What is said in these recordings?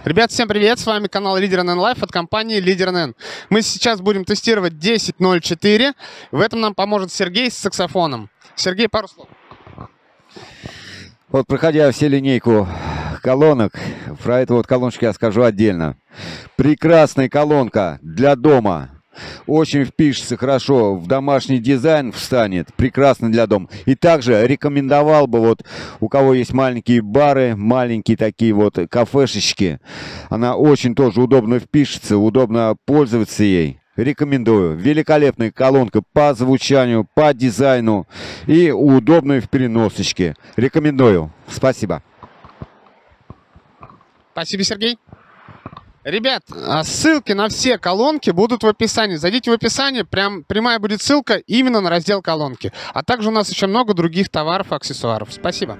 Ребят, всем привет! С вами канал Лидер НН Live от компании Лидер НН. Мы сейчас будем тестировать 10.04. В этом нам поможет Сергей с саксофоном. Сергей, пару слов. Вот, проходя всю линейку колонок, про эту вот колоночку я скажу отдельно. Прекрасная колонка для дома. Очень впишется хорошо в домашний дизайн, встанет. Прекрасно для дома. И также рекомендовал бы, вот у кого есть маленькие бары, маленькие такие вот кафешечки. Она очень тоже удобно впишется, удобно пользоваться ей. Рекомендую. Великолепная колонка по звучанию, по дизайну и удобная в переносочке. Рекомендую. Спасибо. Спасибо, Сергей. Ребят, ссылки на все колонки будут в описании. Зайдите в описание, прям прямая будет ссылка именно на раздел колонки. А также у нас еще много других товаров и аксессуаров. Спасибо.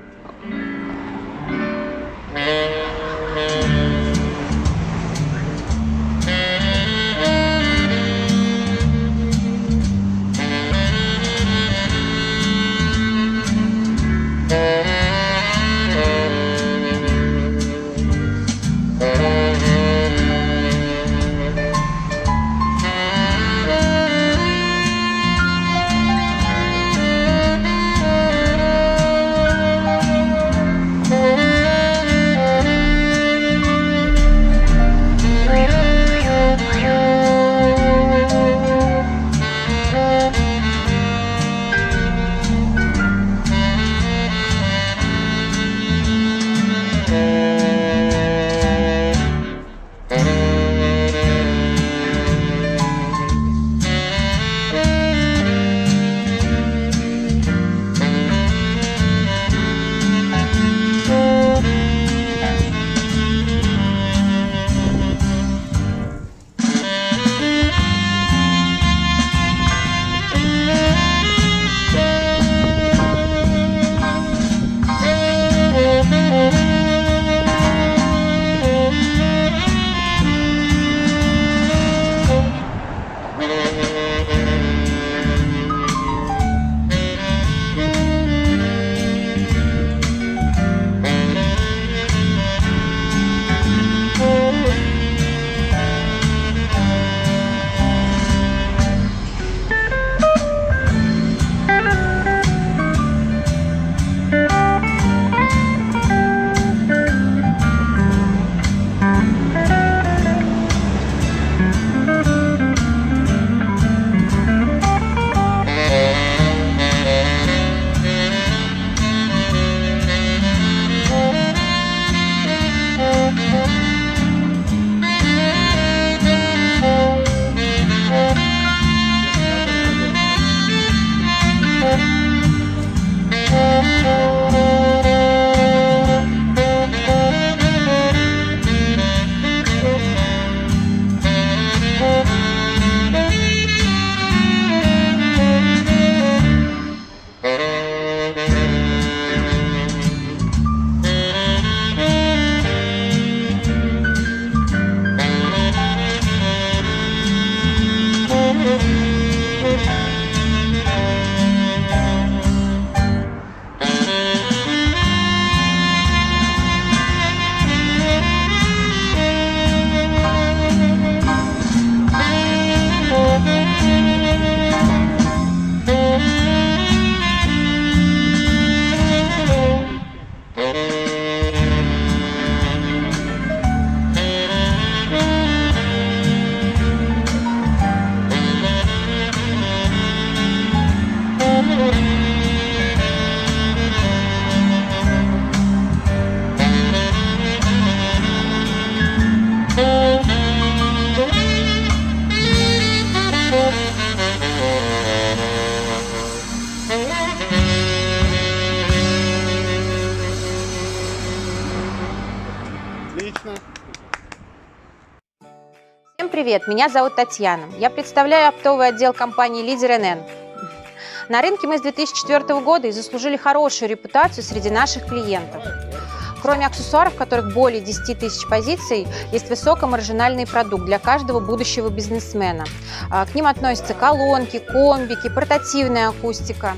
Всем привет! Меня зовут Татьяна. Я представляю оптовый отдел компании Лидер НН. На рынке мы с 2004 года и заслужили хорошую репутацию среди наших клиентов. Кроме аксессуаров, в которых более 10 тысяч позиций, есть высокомаржинальный продукт для каждого будущего бизнесмена. К ним относятся колонки, комбики, портативная акустика.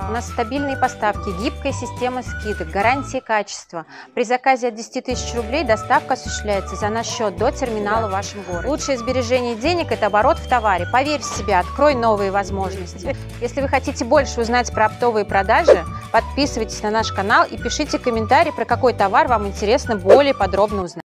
У нас стабильные поставки, гибкая система скидок, гарантии качества. При заказе от 10 тысяч рублей доставка осуществляется за наш счет до терминала в вашем городе. Лучшее сбережение денег – это оборот в товаре. Поверь в себя, открой новые возможности. Если вы хотите больше узнать про оптовые продажи, подписывайтесь на наш канал и пишите комментарии, про какой товар вам интересно более подробно узнать.